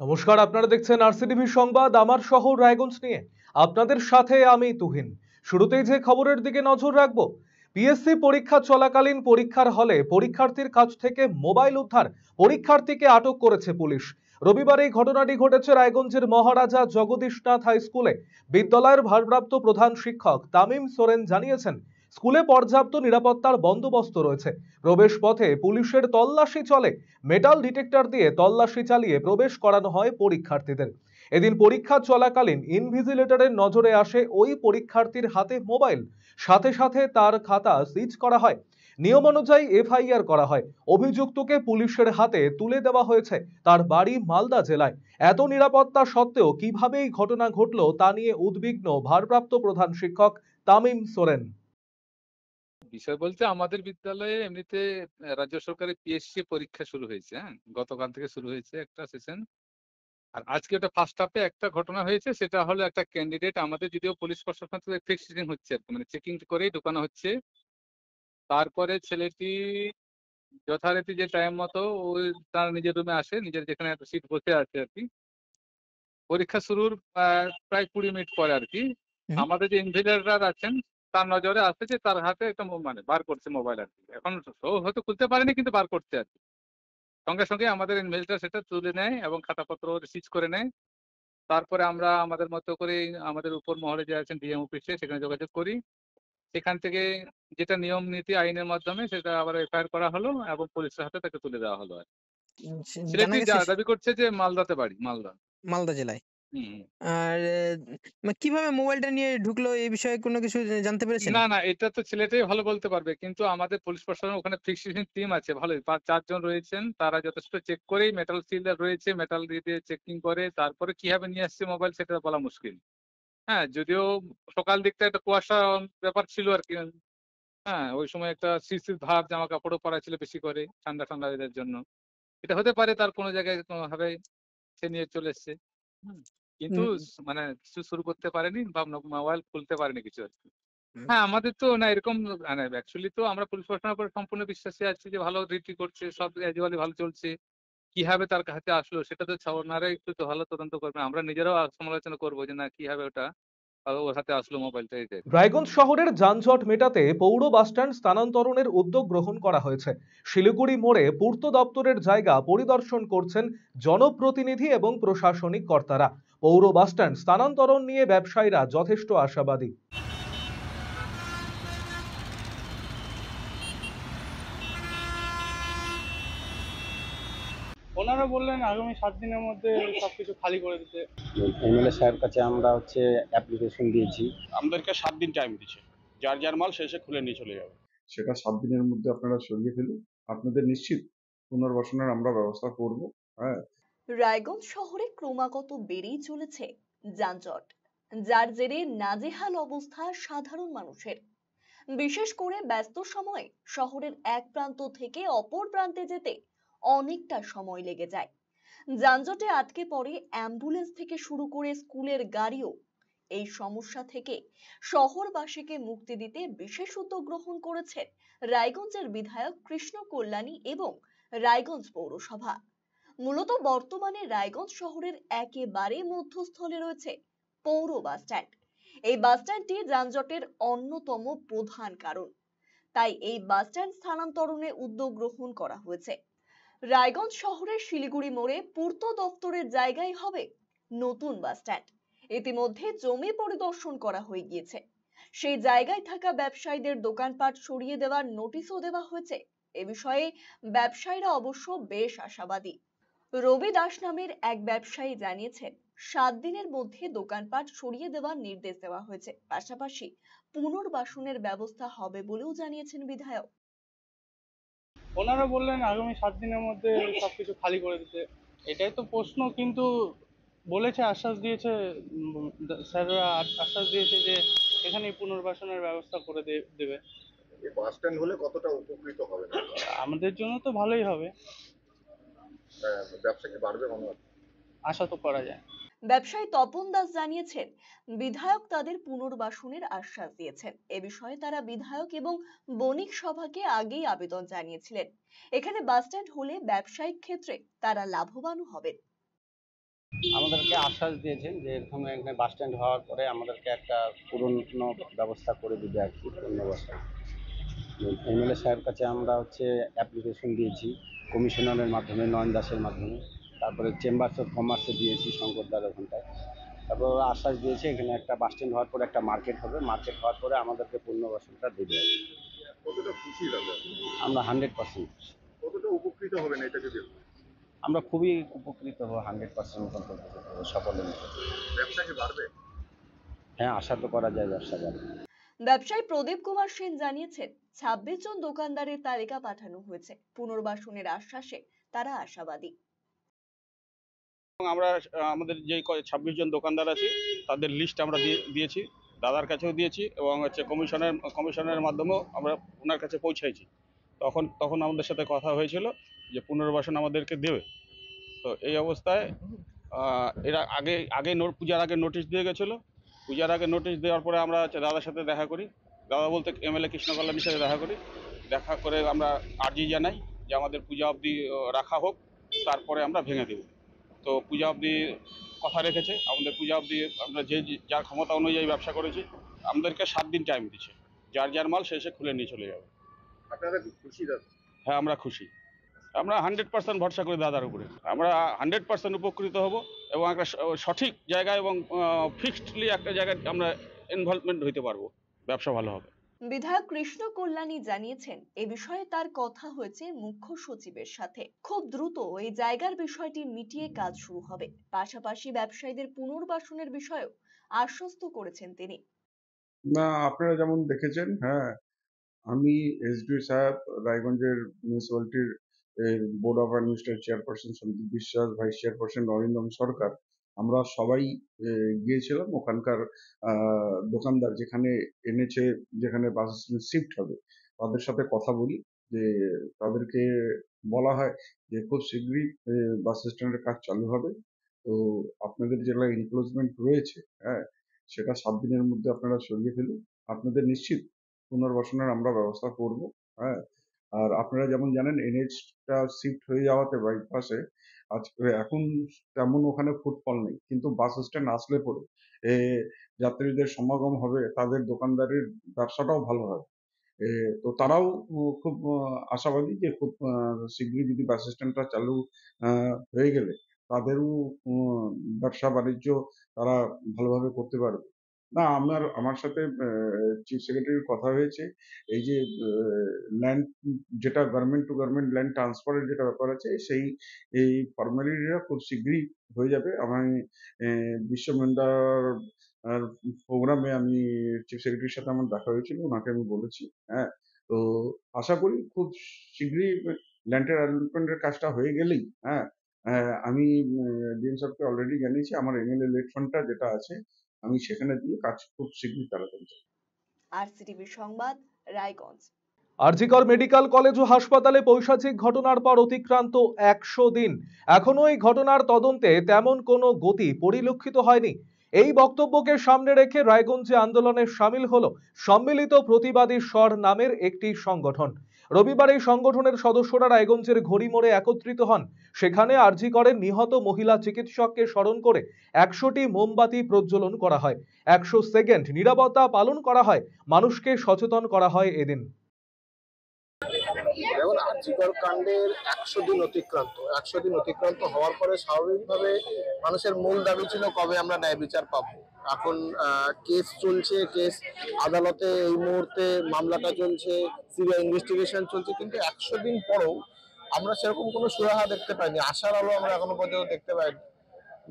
নমস্কার, আপনারা দেখছেন আরসিটিভি সংবাদ। আমার শহর রায়গঞ্জ নিয়ে আপনাদের সাথে আমি তুহিন। শুরুতেই যে খবরের দিকে নজর রাখবো, পিএসসি পরীক্ষা চলাকালীন পরীক্ষার হলে পরীক্ষার্থীর কাছ থেকে মোবাইল উদ্ধার, পরীক্ষার্থীকে আটক করেছে পুলিশ। রবিবার এই ঘটনাটি ঘটেছে রায়গঞ্জের মহারাজা জগদীশনাথ হাই স্কুলে। বিদ্যালয়ের ভারপ্রাপ্ত প্রধান শিক্ষক তামিম সোরেন জানিয়েছেন, স্কুলে পর্যাপ্ত নিরাপত্তার বন্দোবস্ত রয়েছে। প্রবেশ পথে পুলিশের তল্লাশি চলে। মেটাল ডিটেক্টর দিয়ে তল্লাশি চালিয়ে প্রবেশ করানো হয় পরীক্ষার্থীদের। এদিন পরীক্ষা চলাকালীন ইনভিজিলেটরের নজরে আসে ওই পরীক্ষার্থীর হাতে মোবাইল। সাথে সাথে তার খাতা সিজ করা হয়। নিয়ম অনুযায়ী এফআইআর করা হয়। অভিযুক্তকে পুলিশের হাতে তুলে দেওয়া হয়েছে। তার বাড়ি মালদা জেলায়। এত নিরাপত্তা সত্ত্বেও কিভাবে এই ঘটনা ঘটলো তা নিয়ে উদ্বিগ্ন ভারপ্রাপ্ত প্রধান শিক্ষক তামিম সোরেন। বিষয় বলতে আমাদের বিদ্যালয়ে এমনিতে রাজ্য সরকারের পিএসসি পরীক্ষা শুরু হয়েছে। গতকাল থেকে শুরু হয়েছে একটা সেশন। আর আজকে ওটা ফার্স্ট হাফে একটা ঘটনা হয়েছে, সেটা হলো একটা ক্যান্ডিডেট আমাদের যদিও পুলিশ প্রশাসন থেকে ফিক্সিং হচ্ছে আর কি, মানে চেকিং করেই ঢোকানো হচ্ছে। তারপরে ছেলেটি যথারীতি যে টাইম মতো ওই তার নিজের রুমে আসে, নিজের যেখানে একটা সিট বসে আছে আর কি। পরীক্ষা শুরুর প্রায় 20 মিনিট পরে আর কি আমাদের যে ইনভিজিলেটর আছেন তার নজরে আসে যে তার হাতে একটা মানে বার করছে মোবাইল আর কি। এখন ও হয়তো খুলতে পারেনি, কিন্তু বার করছে আর কি। সঙ্গে সঙ্গে আমাদের ইনভিজিলেটর সেটা তুলে নেয় এবং খাতাপত্র সিজ করে নেয়। তারপরে আমরা আমাদের মতো করে আমাদের উপর মহলে যে আছেন ডিএম অফিসে সেখানে যোগাযোগ করি। সেখান থেকে যেটা নিয়ম নীতি আইনের মাধ্যমে সেটা আবার এফআইআর করা হলো এবং পুলিশের হাতে তাকে তুলে দেওয়া হলো আর কি। জানা ছেলেটি গেছে দাবি করছে যে মালদাতে বাড়ি, মালদা। মালদা জেলায়। হুম। আর কিভাবে মোবাইলটা নিয়ে ঢুকলো এই বিষয়ে কোনো কিছু জানতে পেরেছেন? না, না, এটা তো ছেলেটাই ভালো বলতে পারবে। কিন্তু আমাদের পুলিশ প্রশাসনের ওখানে ফিক্সিং টিম আছে ভালোই। ৫-৪ জন রয়েছেন। তারা যথেষ্ট চেক করেই মেটাল সিলার রয়েছে, মেটাল দিয়ে চেকিং করে তারপরে কিভাবে নিয়ে আসছে মোবাইল সেটা বলা মুশকিল। যদিও সকাল দিকটা একটা কুয়াশা ব্যাপার ছিল আরকি। ওই সময় একটা শিশির ভাব, জামা কাপড়ও পরা ছিল বেশি করে ঠান্ডা ওয়েদারের জন্য। এটা হতে পারে তার কোনো জায়গায় কোনোভাবে সে নিয়ে চলে এসছে। হুম। কিন্তু উম মানে কিছু শুরু করতে পারেনি বা মোবাইল খুলতে পারেনি কিছু আরকি। উম আমাদের তো না এরকম, মানে অ্যাকচুয়ালি তো আমরা পুলিশ প্রশাসনের উপর সম্পূর্ণ বিশ্বাসী আছি যে ভালো ডিউটি করছে, সব অ্যাজুয়ালি ভালো চলছে। কিভাবে তার হাতে আসলো সেটা তো ওনারাই একটু তো ভালো তদন্ত করবেন। আমরা নিজেরাও সমালোচনা করব যে না কিভাবে ওটা ওর হাতে আসলো মোবাইলটা এটাই। রায়গঞ্জ শহরের যানজট মেটাতে পৌর বাসস্ট্যান্ড স্থানান্তরণের উদ্যোগ গ্রহণ করা হয়েছে। শিলিগুড়ি মোড়ে পূর্ত দপ্তরের জায়গা পরিদর্শন করছেন জনপ্রতিনিধি এবং প্রশাসনিক কর্তারা। পৌর বাসস্ট্যান্ড স্থানান্তরণ নিয়ে ব্যবসায়ীরা যথেষ্ট আশাবাদী। ওনারা বললেন আগামী 7 দিনের মধ্যে সবকিছু খালি করে দিতে। এমএলএ সাহেবের কাছে আমরা অ্যাপ্লিকেশন দিয়েছি। আমাদেরকে 7 দিন টাইম দিচ্ছে। যার যার মাল শেষে খুলে নিয়ে চলে যাবে। সেটা 7 দিনের মধ্যে আপনারা সরিয়ে ফেলুন। আপনাদের নিশ্চিত পুনর্বাসনের আমরা ব্যবস্থা করব। রায়গঞ্জ শহরে ক্রমাগত বেড়েই চলেছে যানজট, যার জেরে নাজেহাল অবস্থা সাধারণ মানুষের। বিশেষ করে ব্যস্ত সময়ে শহরের এক প্রান্ত থেকে অপর প্রান্তে যেতে অনেকটা সময় লেগে যায়। যানজটে আটকে পড়ে অ্যাম্বুলেন্স থেকে শুরু করে স্কুলের গাড়িও। এই সমস্যা থেকে শহরবাসীকে মুক্তি দিতে বিশেষ উদ্যোগ গ্রহণ করেছেন রায়গঞ্জের বিধায়ক কৃষ্ণ কল্যাণী এবং রায়গঞ্জ পৌরসভা। মূলত বর্তমানে রায়গঞ্জ শহরের একেবারে মধ্যস্থলে রয়েছে পৌর বাসস্ট্যান্ড। এই বাসস্ট্যান্ডটি যানজটের অন্যতম প্রধান কারণ। তাই এই বাসস্ট্যান্ড স্থানান্তরণে উদ্যোগ গ্রহণ করা হয়েছে। রায়গঞ্জ শহরের শিলিগুড়ি মোড়ে পূর্ত দপ্তরের জায়গায় হবে নতুন বাসস্ট্যান্ড। ইতিমধ্যে জমি পরিদর্শন করা হয়ে গিয়েছে। সেই জায়গায় থাকা ব্যবসায়ীদের দোকানপাট সরিয়ে দেওয়ার নোটিশও দেওয়া হয়েছে। এ বিষয়ে ব্যবসায়ীরা অবশ্য বেশ আশাবাদী। রবি দাস নামের এক ব্যবসায়ী জানিয়েছেন, 7 দিনের মধ্যে দোকানপাট সরিয়ে দেওয়ার নির্দেশ দেওয়া হয়েছে। পাশাপাশি পুনর্বাসনের ব্যবস্থা হবে বলেও জানিয়েছেন বিধায়ক। ওনারা বললেন আগামী 7 দিনের মধ্যে সবকিছু খালি করে দিতে। এটাই তো প্রশ্ন, কিন্তু বলেছে, আশ্বাস দিয়েছে, স্যাররা আশ্বাস দিয়েছে যে এখানেই পুনর্বাসনের ব্যবস্থা করে দেবে। এই বাস স্ট্যান্ড হলে কতটা উপকৃত হবে? আমাদের জন্য তো ভালোই হবে। ব্যবসা কি বাড়বে মনে হয়? আশা তো করা যায়। ব্যবসায়ী তপন দাস জানিয়েছেন, বিধায়ক তাদের পুনর্বাসনের আশ্বাস দিয়েছেন। এ বিষয়ে তারা বিধায়ক এবং বণিক সভাকে আগেই আবেদন জানিয়েছিলেন। এখানে বাসস্ট্যান্ড হলে ব্যবসায়িক ক্ষেত্রে তারা লাভবানও হবেন। আমাদেরকে আশ্বাস দিয়েছেন যে এরকম এখানে বাস স্ট্যান্ড হওয়ার পরে আমাদেরকে একটা পুরনো ব্যবস্থা করে দিবে আর কি, পুনর্বাসন। এমএলএ সাহেবের কাছে আমরা অ্যাপ্লিকেশন দিয়েছি, কমিশনারের মাধ্যমে, নয়ন দাসের মাধ্যমে, তারপরে চেম্বার্স অফ কমার্সে দিয়েছি শঙ্করদার ওখানটায়। তারপর ওরা আশ্বাস দিয়েছে এখানে একটা বাস স্ট্যান্ড হওয়ার পরে একটা মার্কেট হবে, মার্কেট হওয়ার পরে আমাদেরকে পুনর্বাসনটা দেবে আর কি। কতটা খুশি দাদা? আমরা 100% খুশি। কতটা উপকৃত হবেন এটা যদি আমরা খুবই উপকৃত হব, 100% সকলের মতো। ব্যবসা কি বাড়বে? হ্যাঁ, আশা তো করা যায় ব্যবসা বাড়বে। ব্যবসায়ী প্রদীপ কুমার সেন জানিয়েছেন 26 জন দোকানদারের তালিকা পাঠানো হয়েছে। পুনর্বাসনের আশ্বাসে তারা আশাবাদী। আমরা আমাদের যে 26 জন দোকানদার আছে তাদের লিস্ট আমরা দিয়েছি, দাদার কাছেও দিয়েছি এবং কমিশনের মাধ্যমেও আমরা ওনার কাছে পৌঁছাইছি। তখন আমাদের সাথে কথা হয়েছিল যে পুনর্বাসন আমাদেরকে দেবে। তো এই অবস্থায় এরা পূজার আগে নোটিশ দিয়ে গেছিলো। পূজার আগে নোটিশ দেওয়ার পরে আমরা দাদার সাথে দেখা করি, দাদা বলতে এমএলএ কৃষ্ণ কল্যাণীর সাথে দেখা করে আমরা আর্জি জানাই যে আমাদের পূজা অবধি রাখা হোক, তারপরে আমরা ভেঙে দেব। তো পূজা অবধি কথা রেখেছে, আমাদের পূজা অবধি আমরা যার ক্ষমতা অনুযায়ী ব্যবসা করেছি। আমাদেরকে 7 দিন টাইম দিচ্ছে, যার মাল সে খুলে নিয়ে চলে যাবে। আপনারা কি খুশি দাদা? হ্যাঁ, আমরা খুশি। আমরা 100% ভরসা করি দাদার উপরে। আমরা 100% উপকৃত হব এবং একটা সঠিক জায়গায় এবং ফিক্সডলি একটা জায়গায় আমরা ইনভলভমেন্ট হইতে পারবো, ব্যবসা ভালো হবে। বিধায়ক কৃষ্ণ কল্যাণী জানিয়েছেন এ বিষয়ে তার কথা হয়েছে মুখ্য সচিবের সাথে। খুব দ্রুত এই জায়গার বিষয়টি মিটিয়ে কাজ শুরু হবে। পাশাপাশি ব্যবসায়ীদের পুনর্বাসনের বিষয়েও আশ্বস্ত করেছেন তিনি। না, আপনারা যেমন দেখেছেন, হ্যাঁ, আমি এসডিও সাহেব, রায়গঞ্জের মিউনিসিপ্যালিটির board of administration chairperson Sandip Biswas, vice chairperson Arindam সরকার, আমরা সবাই গিয়েছিলাম ওখানকার দোকানদার যেখানে এনেছে, যেখানে বাস স্ট্যান্ড শিফট হবে, তাদের সাথে কথা বলি যে তাদেরকে বলা হয় যে খুব শীঘ্রই বাস স্ট্যান্ডের কাজ চালু হবে। তো আপনাদের যেটা এনক্লোজমেন্ট রয়েছে, হ্যাঁ, সেটা 7 দিনের মধ্যে আপনারা সরিয়ে ফেলুন। আপনাদের নিশ্চিত পুনর্বাসনের আমরা ব্যবস্থা করব। হ্যাঁ, আর আপনারা যেমন জানেন এনএইচটা শিফট হয়ে যাওয়াতে বাইপাসে আজকে এখন তেমন ওখানে ফুটফল নেই, কিন্তু বাস স্ট্যান্ড আসলে পরে যাত্রীদের সমাগম হবে, তাদের দোকানদারির ব্যবসাটাও ভালো হবে। তো তারাও খুব আশাবাদী যে খুব শীঘ্রই যদি বাস স্ট্যান্ডটা চালু হয়ে গেলে তাদেরও ব্যবসা বাণিজ্য তারা ভালোভাবে করতে পারবে। না, আমার সাথে চিফ সেক্রেটারির কথা হয়েছে, এই যে ল্যান্ড যেটা গভর্নমেন্ট টু গভর্নমেন্ট ল্যান্ড ট্রান্সফারের যেটা ব্যাপার আছে, এই ফর্মালিটিটা খুব শীঘ্রই হয়ে যাবে। আমি বিশ্ব মেন্দার প্রোগ্রামে আমি চিফ সেক্রেটারির সাথে আমার দেখা হয়েছিল, ওনাকে আমি বলেছি। হ্যাঁ, তো আশা করি খুব শীঘ্রই ল্যান্ডের অ্যালটমেন্টের কাজটা হয়ে গেলেই, হ্যাঁ, আমি ডিএম সাহেবকে অলরেডি জানিয়েছি আমার এমএলএ লেট ফান্ডটা যেটা আছে আমি সেখানে দিয়ে কাজ খুব শীঘ্রই তাড়াতাড়ি। আরসিটিভি সংবাদ, রায়গঞ্জ। আরজিকর মেডিকেল কলেজ ও হাসপাতালে পৈশাচিক ঘটনার পর অতিক্রান্ত 100 দিন, এখনো এই ঘটনার তদন্তে তেমন কোনো গতি পরিলক্ষিত হয়নি। এই বক্তব্যকে সামনে রেখে রায়গঞ্জে আন্দোলনে সামিল হলো সম্মিলিত প্রতিবাদী স্বর নামের একটি সংগঠন। রবিবার এই সংগঠনের সদস্যরা রায়গঞ্জের ঘড়িমোড়ে একত্রিত হন। সেখানে আরজিকরের নিহত মহিলা চিকিৎসককে স্মরণ করে 100টি মোমবাতি প্রজ্বলন করা হয়। 100 সেকেন্ড নীরবতা পালন করা হয়। মানুষকে সচেতন করা হয় এদিন। দেখুন, আরজিকর কাণ্ডের 100 দিন অতিক্রান্ত হওয়ার পরে স্বাভাবিকভাবে মানুষের মূল দাবি ছিল কবে আমরা ন্যায় বিচার পাবো। এখন কেস চলছে, কেস আদালতে এই মুহূর্তে মামলাটা চলছে, সিবিআই ইনভেস্টিগেশন চলছে, কিন্তু 100 দিন পরেও আমরা সেরকম কোনো সুরাহা দেখতে পাইনি, আশার আলো আমরা এখনো পর্যন্ত দেখতে পাইনি।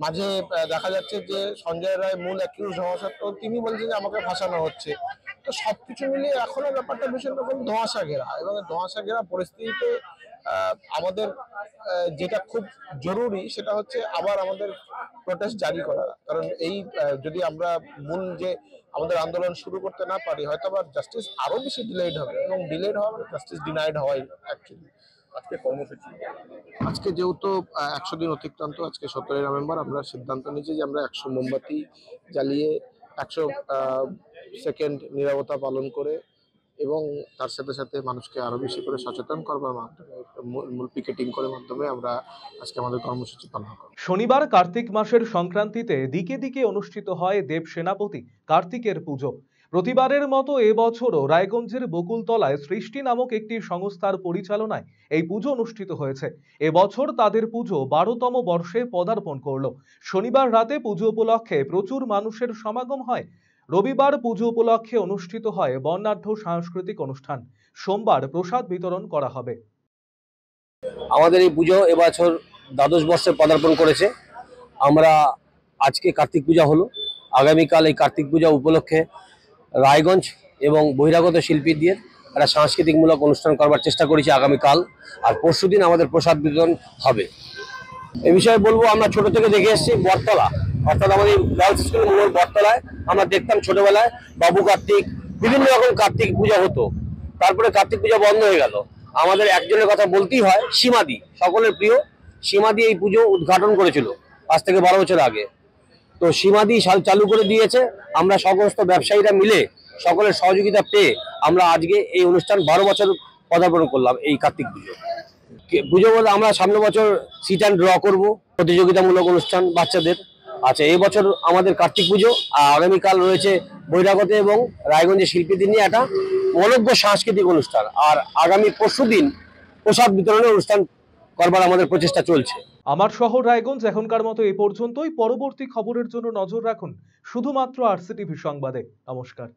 মাঝে দেখা যাচ্ছে যে সঞ্জয় রায় মূল অ্যাকিউজ হওয়া সত্ত্বেও তিনি বলছেন যে আমাকে ফাঁসানো হচ্ছে। তো সবকিছু মিলিয়ে এখনো ব্যাপারটা ভীষণ রকম ধোঁয়াশা ঘেরা, এবং ধোঁয়াশা ঘেরা পরিস্থিতিতে আমাদের যেটা খুব জরুরি সেটা হচ্ছে আবার আমাদের প্রোটেস্ট জারি করা। কারণ এই যদি আমরা মূল যে আমাদের আন্দোলন শুরু করতে না পারি, হয়তো আবার জাস্টিস আরো বেশি ডিলেড হবে, এবং ডিলেড হওয়া মানে জাস্টিস ডিনাইড হওয়াই অ্যাকচুয়ালি। আজকে কর্মসূচি, আজকে যেহেতু 100 দিন অতিক্রান্ত, আজকে 17 নভেম্বর, আমরা সিদ্ধান্ত নিয়েছি যে আমরা 100 মোমবাতি জ্বালিয়ে 100 সেকেন্ড নীরবতা পালন করে এবং তার সাথে সাথে মানুষকে আরো বেশি করে সচেতন করবার মাধ্যমে মূল পিকেটিং করে মাধ্যমে আমরা আজকে আমাদের কর্মসূচি পালন করব। শনিবার কার্তিক মাসের সংক্রান্তিতে দিকে দিকে অনুষ্ঠিত হয় দেব সেনাপতি কার্তিকের পুজো। প্রতিবারের মতো এবছরও রায়গঞ্জের বকুলতলায় সৃষ্টি নামক একটি সংস্থার পরিচালনায় এই পুজো অনুষ্ঠিত হয়েছে। এবছর তাদের পুজো 12তম বর্ষে পদার্পণ করলো। শনিবার রাতে পুজো উপলক্ষে প্রচুর মানুষের সমাগম হয়। রবিবার পুজো উপলক্ষে অনুষ্ঠিত হয় বর্ণাঢ্য সাংস্কৃতিক অনুষ্ঠান। সোমবার প্রসাদ বিতরণ করা হবে। আমাদের এই পুজো এবছর 12 বর্ষে পদার্পণ করেছে। আমরা আজকে কার্তিক পূজা হলো, আগামীকাল এই কার্তিক পূজা উপলক্ষে রায়গঞ্জ এবং বহিরাগত শিল্পী দিয়ে একটা সাংস্কৃতিকমূলক অনুষ্ঠান করবার চেষ্টা করেছি আগামীকাল, আর পরশুদিন আমাদের প্রসাদ বিতরণ হবে। এ বিষয়ে বলবো, আমরা ছোট থেকে দেখে এসেছি বটতলা, অর্থাৎ আমাদের গার্লস স্কুলের মোড় বটতলায় আমরা দেখতাম ছোটবেলায় বাবু কার্তিক, বিভিন্ন রকম কার্তিক পূজা হতো। তারপরে কার্তিক পূজা বন্ধ হয়ে গেল। আমাদের একজনের কথা বলতেই হয়, সীমাদি, সকলের প্রিয় সীমাদি এই পুজো উদ্ঘাটন করেছিল আজ থেকে 12 বছর আগে। তো সীমাদি চালু করে দিয়েছে। আমরা সমস্ত ব্যবসায়ীরা মিলে সকলের সহযোগিতা পেয়ে আমরা আজকে এই অনুষ্ঠান 12 বছর পদার্পণ করলাম। এই কার্তিক পুজো বলে আমরা সামনে বছর সিট অ্যান্ড ড্র করবো, প্রতিযোগিতামূলক অনুষ্ঠান বাচ্চাদের। আচ্ছা, এই বছর আমাদের কার্তিক পুজো, আর আগামীকাল রয়েছে বহিরাগত এবং রায়গঞ্জের শিল্পীদের নিয়ে একটা মনোজ্ঞ সাংস্কৃতিক অনুষ্ঠান, আর আগামী পরশুদিন প্রসাদ বিতরণের অনুষ্ঠান করবার আমাদের প্রচেষ্টা চলছে। আমার শহর রায়গঞ্জ এখনকার মতো এই পর্যন্তই। পরবর্তী খবরের জন্য নজর রাখুন শুধুমাত্র আরসিটিভি সংবাদে। নমস্কার।